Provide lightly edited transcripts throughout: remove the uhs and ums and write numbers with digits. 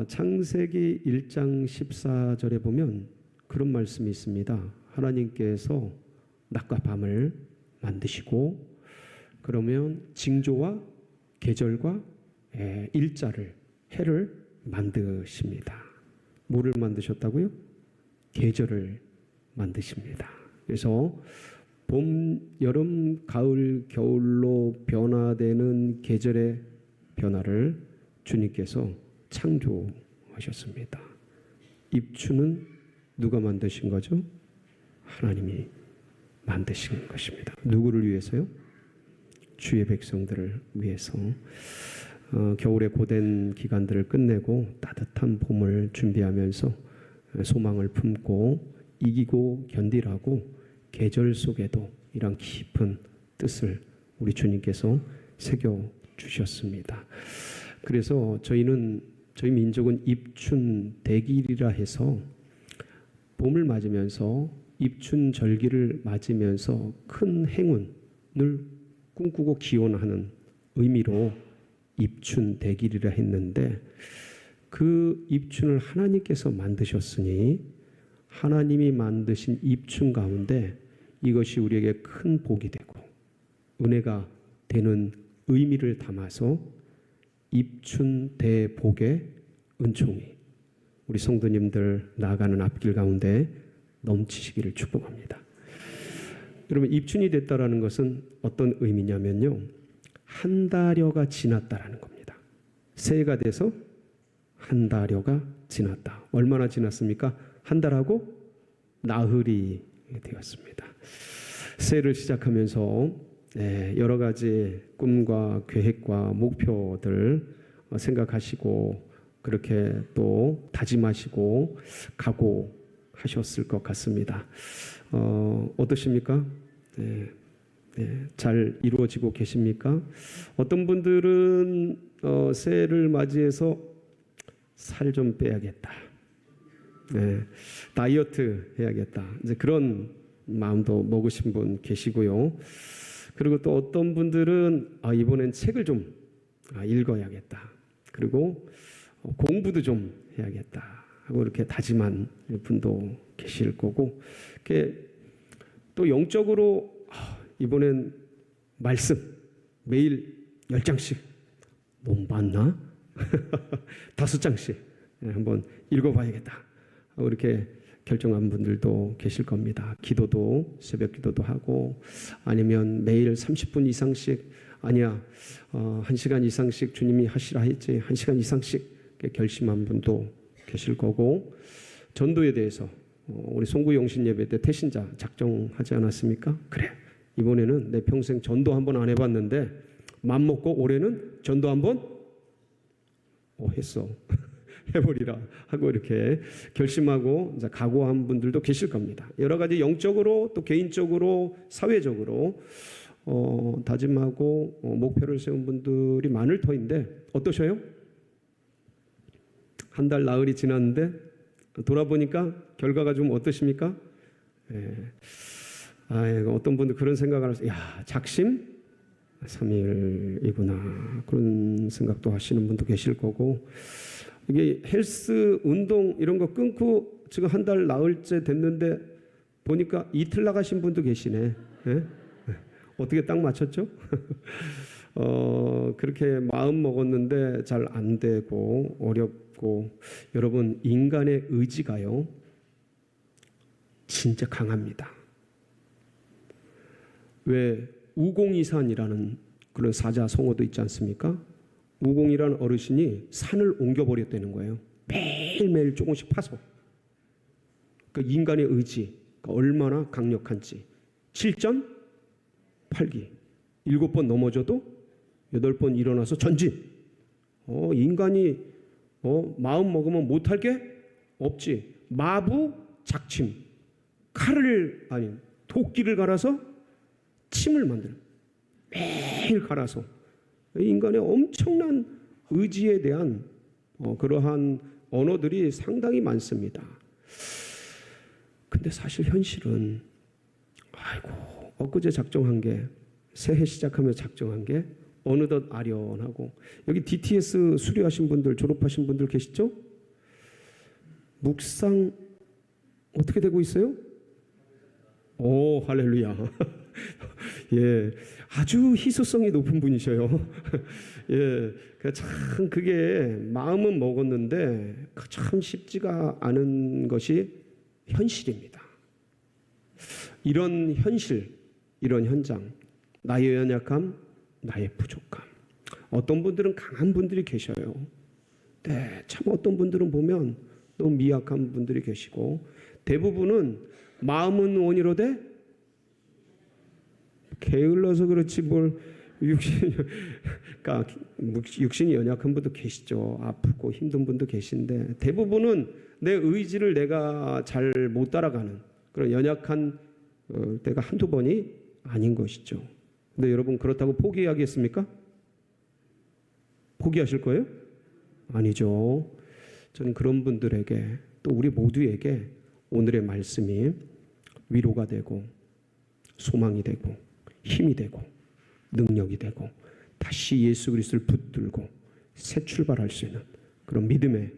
창세기 1장 14절에 보면 그런 말씀이 있습니다. 하나님께서 낮과 밤을 만드시고 그러면 징조와 계절과 일자를 해를 만드십니다. 뭐를 만드셨다고요? 계절을 만드십니다. 그래서 봄, 여름, 가을, 겨울로 변화되는 계절의 변화를 주님께서 창조하셨습니다. 입추는 누가 만드신 거죠? 하나님이 만드신 것입니다. 누구를 위해서요? 주의 백성들을 위해서. 겨울의 고된 기간들을 끝내고 따뜻한 봄을 준비하면서 소망을 품고 이기고 견디라고 계절 속에도 이런 깊은 뜻을 우리 주님께서 새겨 주셨습니다. 그래서 저희 민족은 입춘대길이라 해서 봄을 맞으면서 입춘절기를 맞으면서 큰 행운을 꿈꾸고 기원하는 의미로 입춘대길이라 했는데 그 입춘을 하나님께서 만드셨으니 하나님이 만드신 입춘 가운데 이것이 우리에게 큰 복이 되고 은혜가 되는 의미를 담아서 입춘대복의 은총이 우리 성도님들 나아가는 앞길 가운데 넘치시기를 축복합니다. 여러분, 입춘이 됐다라는 것은 어떤 의미냐면요, 한 달여가 지났다라는 겁니다. 새해가 돼서 한 달여가 지났다. 얼마나 지났습니까? 한 달하고 나흘이 되었습니다. 새해를 시작하면서 여러 가지 꿈과 계획과 목표들 생각하시고 그렇게 또 다짐하시고 각오하셨을 것 같습니다. 어떠십니까? 잘 이루어지고 계십니까? 어떤 분들은 새해를 맞이해서 살 좀 빼야겠다. 다이어트 해야겠다. 이제 그런 마음도 먹으신 분 계시고요. 그리고 또 어떤 분들은 이번엔 책을 좀 읽어야겠다. 그리고 공부도 좀 해야겠다 하고 이렇게 다짐한 분도 계실 거고, 또 영적으로 이번엔 말씀 매일 10장씩 못 봤나? 5장씩 한번 읽어봐야겠다 하고 이렇게 결정한 분들도 계실 겁니다. 기도도 새벽 기도도 하고 아니면 매일 30분 이상씩, 아니야 1시간 이상씩 주님이 하시라 했지 1시간 이상씩 결심한 분도 계실 거고, 전도에 대해서 우리 송구 영신 예배 때 태신자 작정하지 않았습니까? 그래, 이번에는 내 평생 전도 한번 안 해봤는데 맘먹고 올해는 전도 한번 했어 해버리라 하고 이렇게 결심하고 이제 각오한 분들도 계실 겁니다. 여러 가지 영적으로 또 개인적으로 사회적으로 다짐하고 목표를 세운 분들이 많을 터인데 어떠셔요? 한 달 나흘이 지났는데 돌아보니까 결과가 좀 어떠십니까? 어떤 분들 그런 생각을 하세요. 작심 3일이구나 그런 생각도 하시는 분도 계실 거고, 이게 헬스 운동 이런 거 끊고 지금 한 달 나흘째 됐는데 보니까 이틀 나가신 분도 계시네. 어떻게 딱 맞췄죠? 그렇게 마음 먹었는데 잘 안 되고 어렵고, 여러분 인간의 의지가요 진짜 강합니다. 왜 우공이산이라는 그런 사자성어도 있지 않습니까? 우공이라는 어르신이 산을 옮겨버렸다는 거예요. 매일매일 조금씩 파서. 그 인간의 의지가 얼마나 강력한지. 7전 8기 7번 넘어져도 8번 일어나서 전진. 인간이 마음 먹으면 못할 게 없지. 마부 작침, 도끼를 갈아서 침을 만드는, 매일 갈아서. 인간의 엄청난 의지에 대한 그러한 언어들이 상당히 많습니다. 근데 사실 현실은 엊그제 작정한 게, 새해 시작하면서 작정한 게 어느덧 아련하고. 여기 DTS 수료하신 분들, 졸업하신 분들 계시죠? 묵상 어떻게 되고 있어요? 오, 할렐루야. 예, 아주 희소성이 높은 분이셔요. 예, 참 그게 마음은 먹었는데 참 쉽지가 않은 것이 현실입니다. 이런 현실, 이런 현장, 나의 연약함, 나의 부족함. 어떤 분들은 강한 분들이 계셔요. 네, 참 어떤 분들은 보면 너무 미약한 분들이 계시고, 대부분은 마음은 원이로되 게을러서 그렇지 뭘 그러니까 육신이 연약한 분도 계시죠. 아프고 힘든 분도 계신데 대부분은 내 의지를 내가 잘 못 따라가는 그런 연약한 때가 한두 번이 아닌 것이죠. 근데 여러분 그렇다고 포기하겠습니까? 포기하실 거예요? 아니죠. 저는 그런 분들에게 또 우리 모두에게 오늘의 말씀이 위로가 되고 소망이 되고 힘이 되고 능력이 되고 다시 예수 그리스도를 붙들고 새 출발할 수 있는 그런 믿음의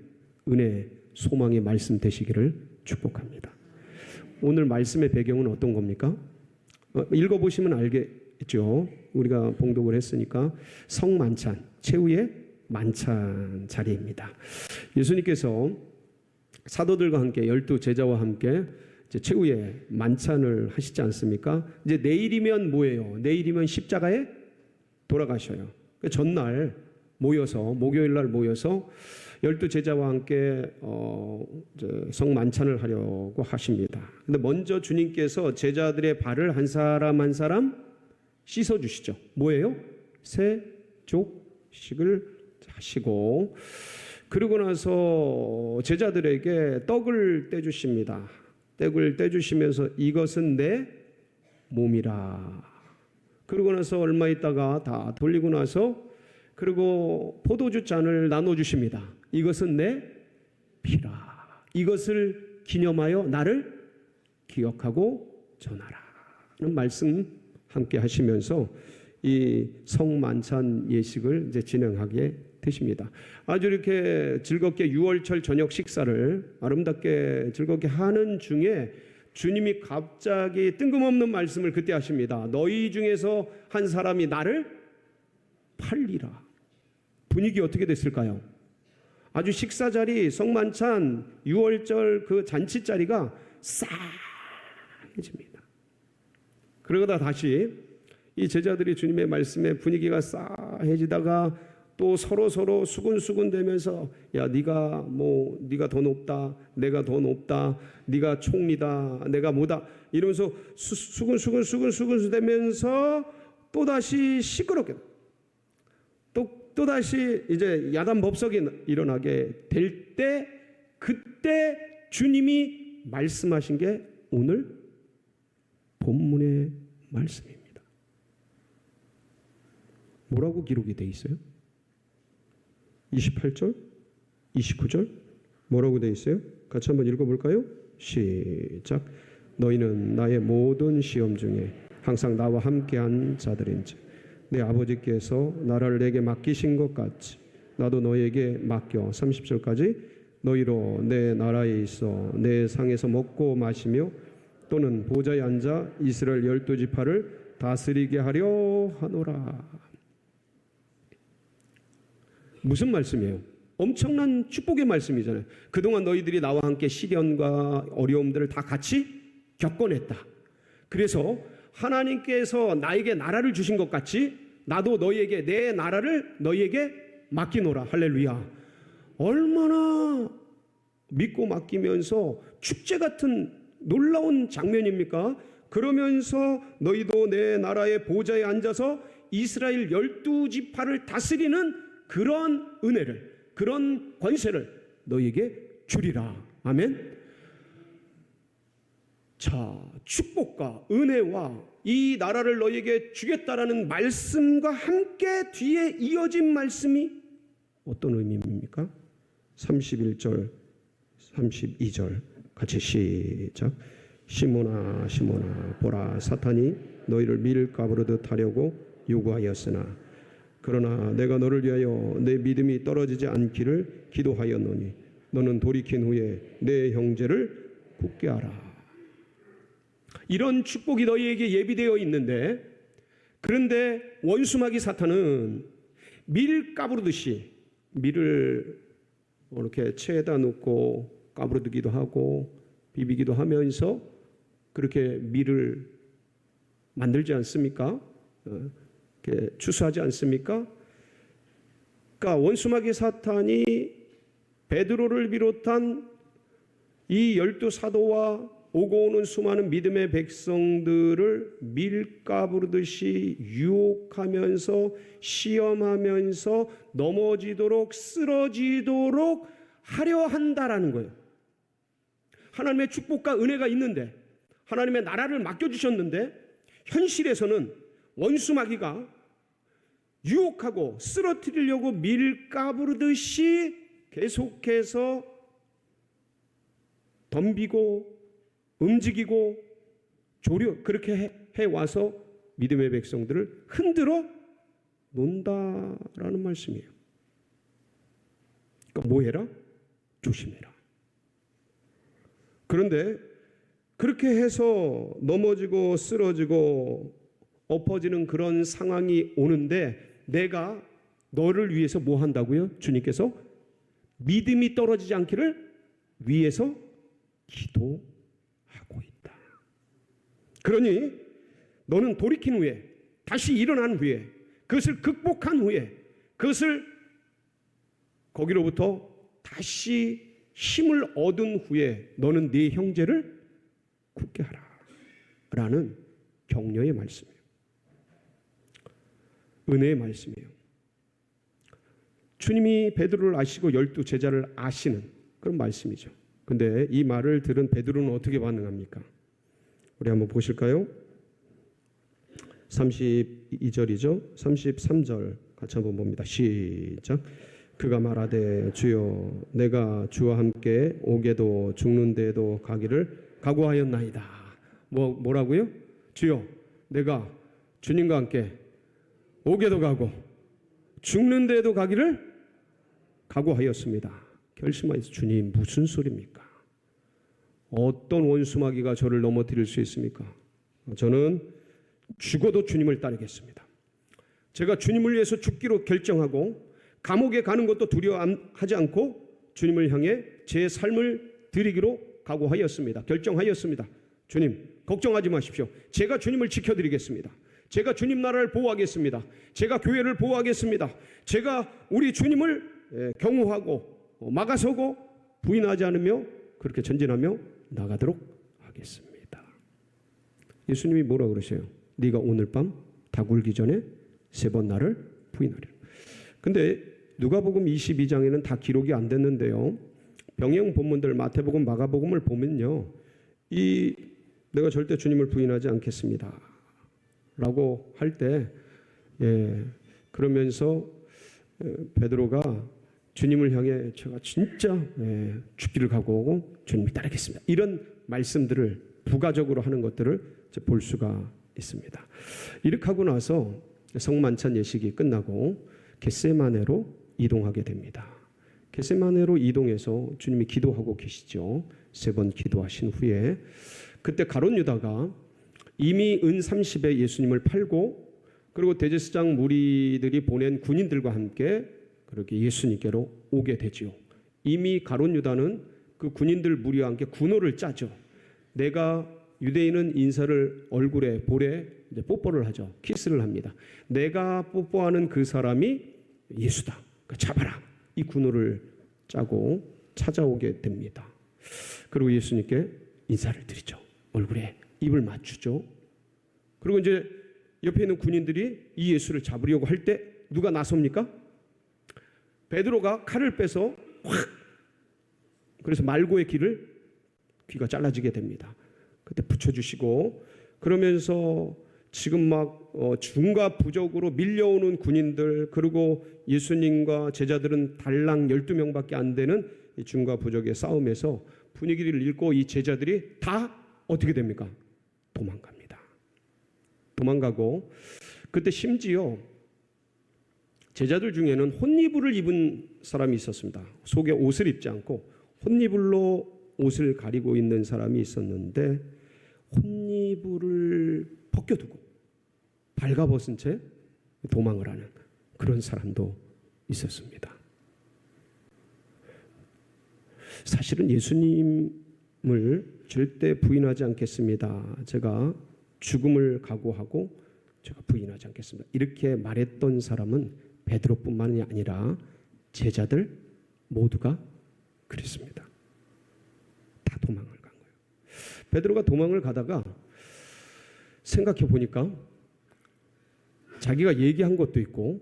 은혜의 소망의 말씀 되시기를 축복합니다. 오늘 말씀의 배경은 어떤 겁니까? 읽어보시면 알겠죠. 우리가 봉독을 했으니까 성만찬, 최후의 만찬 자리입니다. 예수님께서 사도들과 함께 12 제자와 함께 이제 최후의 만찬을 하시지 않습니까? 이제 내일이면 뭐예요? 내일이면 십자가에 돌아가셔요. 전날 모여서 목요일 날 모여서 12 제자와 함께 성만찬을 하려고 하십니다. 근데 먼저 주님께서 제자들의 발을 한 사람 한 사람 씻어 주시죠. 뭐예요? 세족식을 하시고 그러고 나서 제자들에게 떡을 떼주십니다. 떡을 떼주시면서 이것은 내 몸이라. 그러고 나서 얼마 있다가 다 돌리고 나서 그리고 포도주 잔을 나눠주십니다. 이것은 내 피라. 이것을 기념하여 나를 기억하고 전하라. 는 말씀 함께 하시면서 이 성만찬 예식을 이제 진행하게 되십니다. 아주 이렇게 즐겁게 6월절 저녁 식사를 아름답게 즐겁게 하는 중에 주님이 갑자기 뜬금없는 말씀을 그때 하십니다. 너희 중에서 한 사람이 나를 팔리라. 분위기 어떻게 됐을까요? 아주 식사 자리, 성만찬, 6월절 그 잔치 자리가 싸해집니다. 그러다 다시 이 제자들이 주님의 말씀에 분위기가 싸해지다가 또 서로 수근수근 되면서 야 네가 더 높다, 내가 더 높다, 네가 총리다, 내가 뭐다 이러면서 수근수근 되면서 또 다시 시끄럽게 또다시 이제 야단 법석이 일어나게 될 때 그때 주님이 말씀하신 게 오늘 본문의 말씀입니다. 뭐라고 기록이 돼 있어요? 28절, 29절 뭐라고 돼 있어요? 같이 한번 읽어볼까요? 시작. 너희는 나의 모든 시험 중에 항상 나와 함께한 자들인지 내 아버지께서 나라를 내게 맡기신 것 같이 나도 너에게 맡겨 30절까지 너희로 내 나라에 있어 내 상에서 먹고 마시며 또는 보좌에 앉아 이스라엘 12지파를 다스리게 하려 하노라. 무슨 말씀이에요? 엄청난 축복의 말씀이잖아요. 그동안 너희들이 나와 함께 시련과 어려움들을 다 같이 겪어냈다. 그래서 하나님께서 나에게 나라를 주신 것 같이 나도 너희에게 내 나라를 너희에게 맡기노라. 할렐루야. 얼마나 믿고 맡기면서 축제 같은 놀라운 장면입니까? 그러면서 너희도 내 나라의 보좌에 앉아서 이스라엘 12지파를 다스리는 그런 은혜를, 그런 권세를 너희에게 주리라. 아멘. 자, 축복과 은혜와 이 나라를 너희에게 주겠다라는 말씀과 함께 뒤에 이어진 말씀이 어떤 의미입니까? 31절, 32절 같이 시작. 시몬아 시몬아 보라 사탄이 너희를 밀가부르듯 하려고 요구하였으나 그러나 내가 너를 위하여 내 믿음이 떨어지지 않기를 기도하였노니 너는 돌이킨 후에 내 형제를 굳게 하라. 이런 축복이 너희에게 예비되어 있는데, 그런데 원수마귀 사탄은 밀 까부르듯이 밀을 이렇게 채에다 놓고 까부르기도 하고 비비기도 하면서 그렇게 밀을 만들지 않습니까? 이렇게 추수하지 않습니까? 그러니까 원수마귀 사탄이 베드로를 비롯한 이 12사도와 오고 오는 수많은 믿음의 백성들을 밀가부르듯이 유혹하면서 시험하면서 넘어지도록 쓰러지도록 하려 한다라는 거예요. 하나님의 축복과 은혜가 있는데, 하나님의 나라를 맡겨주셨는데, 현실에서는 원수마귀가 유혹하고 쓰러뜨리려고 밀가부르듯이 계속해서 덤비고 움직이고 그렇게 해와서 믿음의 백성들을 흔들어 놓는다라는 말씀이에요. 그러니까 뭐 해라? 조심해라. 그런데 그렇게 해서 넘어지고 쓰러지고 엎어지는 그런 상황이 오는데, 내가 너를 위해서 뭐 한다고요? 주님께서 믿음이 떨어지지 않기를 위해서 기도하고 있다. 그러니 너는 돌이킨 후에, 다시 일어난 후에, 그것을 극복한 후에, 그것을 거기로부터 다시 힘을 얻은 후에 너는 네 형제를 굳게 하라 라는 격려의 말씀이에요. 은혜의 말씀이에요. 주님이 베드로를 아시고 12 제자를 아시는 그런 말씀이죠. 근데 이 말을 들은 베드로는 어떻게 반응합니까? 우리 한번 보실까요? 32절이죠. 33절 같이 한번 봅니다. 시작. 그가 말하되 주여 내가 주와 함께 오게도 죽는 데도 가기를 각오하였나이다. 뭐라고요? 주여 내가 주님과 함께 오게도 가고 죽는 데도 가기를 각오하였습니다. 결심하여서 주님 무슨 소리입니까? 어떤 원수마귀가 저를 넘어뜨릴 수 있습니까? 저는 죽어도 주님을 따르겠습니다. 제가 주님을 위해서 죽기로 결정하고 감옥에 가는 것도 두려워하지 않고 주님을 향해 제 삶을 드리기로 각오하였습니다. 결정하였습니다. 주님 걱정하지 마십시오. 제가 주님을 지켜드리겠습니다. 제가 주님 나라를 보호하겠습니다. 제가 교회를 보호하겠습니다. 제가 우리 주님을 경호하고 막아서고 부인하지 않으며 그렇게 전진하며 나가도록 하겠습니다. 예수님이 뭐라 그러세요? 네가 오늘 밤 다 굴기 전에 3번 나를 부인하리라. 근데 누가복음 22장에는 다 기록이 안 됐는데요. 병행 본문들 마태복음, 마가복음을 보면요, 내가 절대 주님을 부인하지 않겠습니다 라고 할 때, 그러면서 베드로가 주님을 향해 제가 진짜 죽기를 각오하고 주님을 따르겠습니다, 이런 말씀들을 부가적으로 하는 것들을 볼 수가 있습니다. 이렇게 하고 나서 성만찬 예식이 끝나고 겟세마네로 이동하게 됩니다. 겟세마네로 이동해서 주님이 기도하고 계시죠. 3번 기도하신 후에 그때 가룟 유다가 이미 은 30에 예수님을 팔고, 그리고 대제사장 무리들이 보낸 군인들과 함께 그렇게 예수님께로 오게 되지요. 이미 가룟 유다는 그 군인들 무리와 함께 군호를 짜죠. 내가 유대인은 인사를 얼굴에 볼에 이제 뽀뽀를 하죠. 키스를 합니다. 내가 뽀뽀하는 그 사람이 예수다. 그러니까 잡아라. 이 군호를 짜고 찾아오게 됩니다. 그리고 예수님께 인사를 드리죠. 얼굴에 입을 맞추죠. 그리고 이제 옆에 있는 군인들이 이 예수를 잡으려고 할 때 누가 나섭니까? 베드로가 칼을 빼서 확, 그래서 말고의 귀가 잘라지게 됩니다. 그때 붙여주시고, 그러면서 지금 막 중과 부적으로 밀려오는 군인들, 그리고 예수님과 제자들은 달랑 12명밖에 안 되는 이 중과 부적의 싸움에서 분위기를 읽고 이 제자들이 다 어떻게 됩니까? 도망갑니다. 도망가고, 그때 심지어 제자들 중에는 혼이불을 입은 사람이 있었습니다. 속에 옷을 입지 않고 혼이불로 옷을 가리고 있는 사람이 있었는데 혼이불을 벗겨두고 발가벗은 채 도망을 하는 그런 사람도 있었습니다. 사실은 예수님을 절대 부인하지 않겠습니다. 제가 죽음을 각오하고 제가 부인하지 않겠습니다. 이렇게 말했던 사람은 베드로뿐만이 아니라 제자들 모두가 그랬습니다. 다 도망을 간 거예요. 베드로가 도망을 가다가 생각해 보니까 자기가 얘기한 것도 있고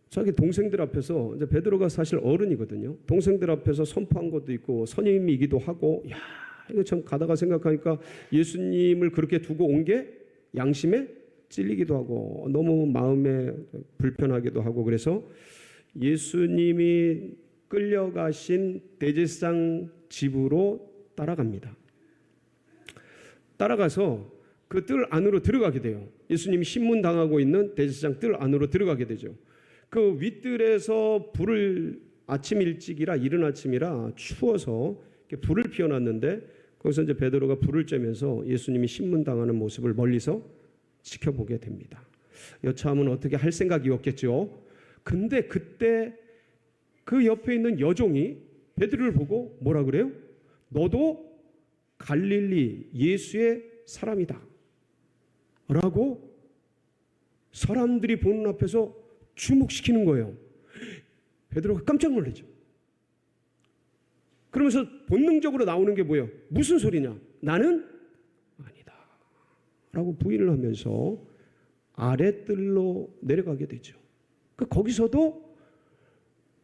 자기 동생들 앞에서 이제 베드로가 사실 어른이거든요. 동생들 앞에서 선포한 것도 있고 선임이기도 하고 야 이거 참 가다가 생각하니까 예수님을 그렇게 두고 온 게 양심에 찔리기도 하고 너무 마음에 불편하기도 하고 그래서 예수님이 끌려가신 대제사장 집으로 따라갑니다. 따라가서 그 뜰 안으로 들어가게 돼요. 예수님이 신문당하고 있는 대제사장 뜰 안으로 들어가게 되죠. 그 윗뜰에서 불을 아침 일찍이라 이른 아침이라 추워서 불을 피워놨는데 거기서 이제 베드로가 불을 쬐면서 예수님이 신문당하는 모습을 멀리서 지켜보게 됩니다. 여차하면 어떻게 할 생각이었겠죠. 근데 그때 그 옆에 있는 여종이 베드로를 보고 뭐라 그래요? 너도 갈릴리 예수의 사람이다 라고 사람들이 보는 앞에서 주목시키는 거예요. 베드로가 깜짝 놀라죠. 그러면서 본능적으로 나오는 게 뭐예요? 무슨 소리냐? 나는 아니다 라고 부인을 하면서 아랫뜰로 내려가게 되죠. 거기서도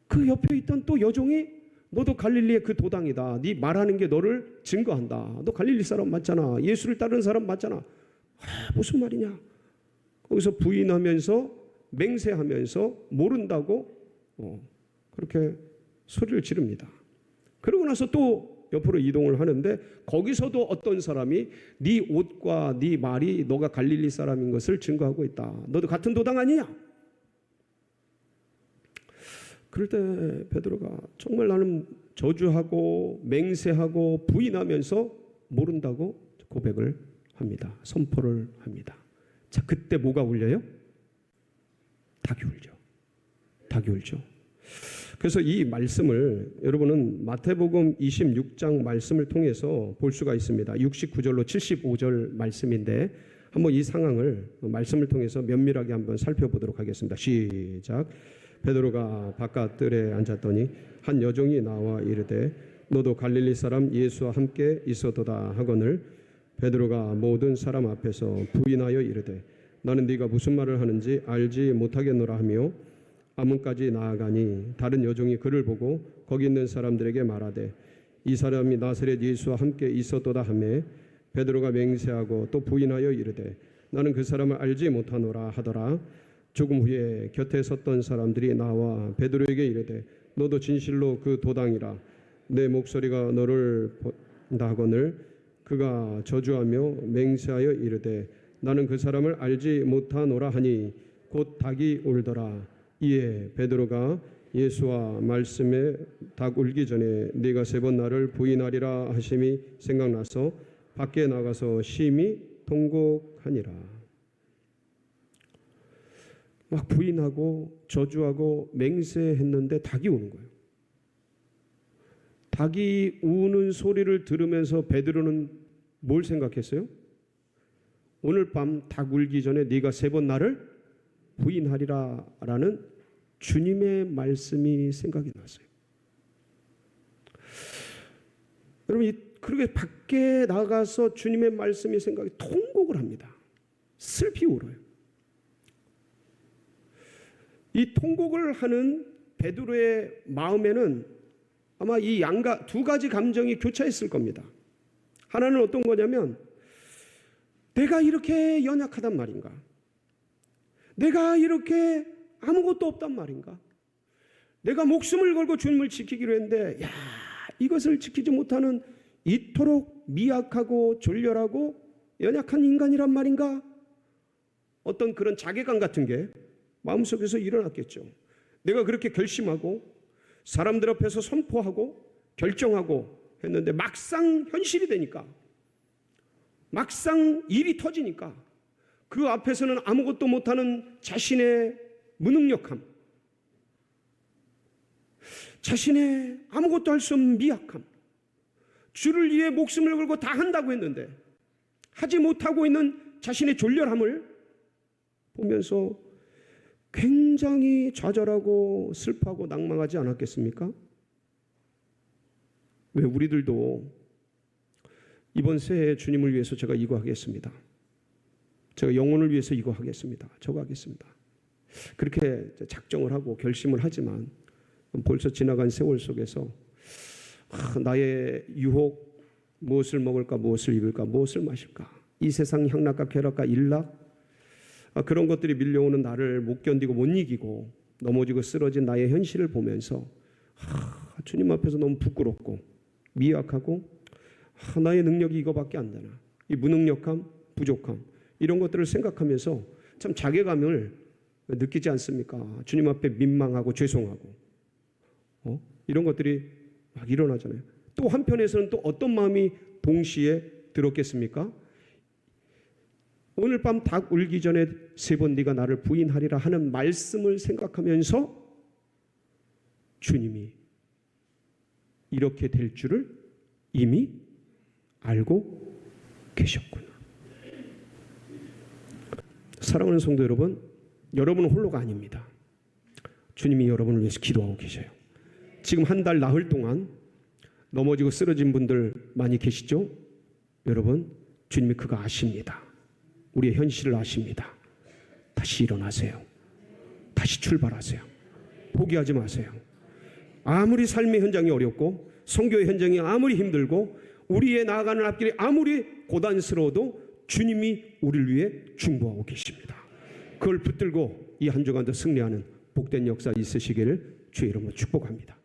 그 옆에 있던 또 여종이 너도 갈릴리의 그 도당이다. 네 말하는 게 너를 증거한다. 너 갈릴리 사람 맞잖아. 예수를 따르는 사람 맞잖아. 무슨 말이냐? 거기서 부인하면서 맹세하면서 모른다고 그렇게 소리를 지릅니다. 그러고 나서 또 옆으로 이동을 하는데 거기서도 어떤 사람이 네 옷과 네 말이 너가 갈릴리 사람인 것을 증거하고 있다. 너도 같은 도당 아니냐? 그럴 때 베드로가 정말 나는 저주하고 맹세하고 부인하면서 모른다고 고백을 합니다. 선포를 합니다. 자, 그때 뭐가 울려요? 닭이 울죠. 닭이 울죠. 그래서 이 말씀을 여러분은 마태복음 26장 말씀을 통해서 볼 수가 있습니다. 69절로 75절 말씀인데 한번 이 상황을 말씀을 통해서 면밀하게 한번 살펴보도록 하겠습니다. 시작. 베드로가 바깥 뜰에 앉았더니 한 여종이 나와 이르되 너도 갈릴리 사람 예수와 함께 있었도다 하거늘 베드로가 모든 사람 앞에서 부인하여 이르되 나는 네가 무슨 말을 하는지 알지 못하겠노라 하며 아문까지 나아가니 다른 여종이 그를 보고 거기 있는 사람들에게 말하되 이 사람이 나사렛 예수와 함께 있었도다 하며 베드로가 맹세하고 또 부인하여 이르되 나는 그 사람을 알지 못하노라 하더라. 조금 후에 곁에 섰던 사람들이 나와 베드로에게 이르되 너도 진실로 그 도당이라 내 목소리가 너를 본다 하거늘 그가 저주하며 맹세하여 이르되 나는 그 사람을 알지 못하노라 하니 곧 닭이 울더라. 이에 베드로가 예수와 말씀에 닭 울기 전에 네가 3번 나를 부인하리라 하심이 생각나서 밖에 나가서 심히 통곡하니라. 막 부인하고 저주하고 맹세했는데 닭이 우는 거예요. 닭이 우는 소리를 들으면서 베드로는 뭘 생각했어요? 오늘 밤 닭 울기 전에 네가 3번 나를 부인하리라 라는 주님의 말씀이 생각이 났어요. 여러분 그렇게 밖에 나가서 주님의 말씀이 생각이 통곡을 합니다. 슬피 울어요. 이 통곡을 하는 베드로의 마음에는 아마 이 두 가지 감정이 교차했을 겁니다. 하나는 어떤 거냐면 내가 이렇게 연약하단 말인가? 내가 이렇게 아무것도 없단 말인가? 내가 목숨을 걸고 주님을 지키기로 했는데 야, 이것을 지키지 못하는 이토록 미약하고 졸렬하고 연약한 인간이란 말인가? 어떤 그런 자괴감 같은 게 마음속에서 일어났겠죠. 내가 그렇게 결심하고 사람들 앞에서 선포하고 결정하고 했는데 막상 현실이 되니까, 막상 일이 터지니까 그 앞에서는 아무것도 못하는 자신의 무능력함, 자신의 아무것도 할 수 없는 미약함, 주를 위해 목숨을 걸고 다 한다고 했는데 하지 못하고 있는 자신의 졸렬함을 보면서 굉장히 좌절하고 슬퍼하고 낭망하지 않았겠습니까? 왜 우리들도 이번 새해 주님을 위해서 제가 이거 하겠습니다. 제가 영혼을 위해서 이거 하겠습니다. 저거 하겠습니다. 그렇게 작정을 하고 결심을 하지만 벌써 지나간 세월 속에서 나의 유혹, 무엇을 먹을까, 무엇을 입을까, 무엇을 마실까, 이 세상 향락과 쾌락과 일락, 그런 것들이 밀려오는 나를 못 견디고 못 이기고 넘어지고 쓰러진 나의 현실을 보면서 주님 앞에서 너무 부끄럽고 미약하고 나의 능력이 이거밖에 안 되나, 이 무능력함, 부족함, 이런 것들을 생각하면서 참 자괴감을 느끼지 않습니까? 주님 앞에 민망하고 죄송하고 이런 것들이 막 일어나잖아요. 또 한편에서는 또 어떤 마음이 동시에 들었겠습니까? 오늘 밤 닭 울기 전에 3번 네가 나를 부인하리라 하는 말씀을 생각하면서 주님이 이렇게 될 줄을 이미 알고 계셨구나. 사랑하는 성도 여러분, 여러분은 홀로가 아닙니다. 주님이 여러분을 위해서 기도하고 계셔요. 지금 한 달 나흘 동안 넘어지고 쓰러진 분들 많이 계시죠? 여러분, 주님이 그거 아십니다. 우리의 현실을 아십니다. 다시 일어나세요. 다시 출발하세요. 포기하지 마세요. 아무리 삶의 현장이 어렵고 선교의 현장이 아무리 힘들고 우리의 나아가는 앞길이 아무리 고단스러워도 주님이 우리를 위해 중보하고 계십니다. 그걸 붙들고 이 한 주간도 승리하는 복된 역사 있으시기를 주의 이름으로 축복합니다.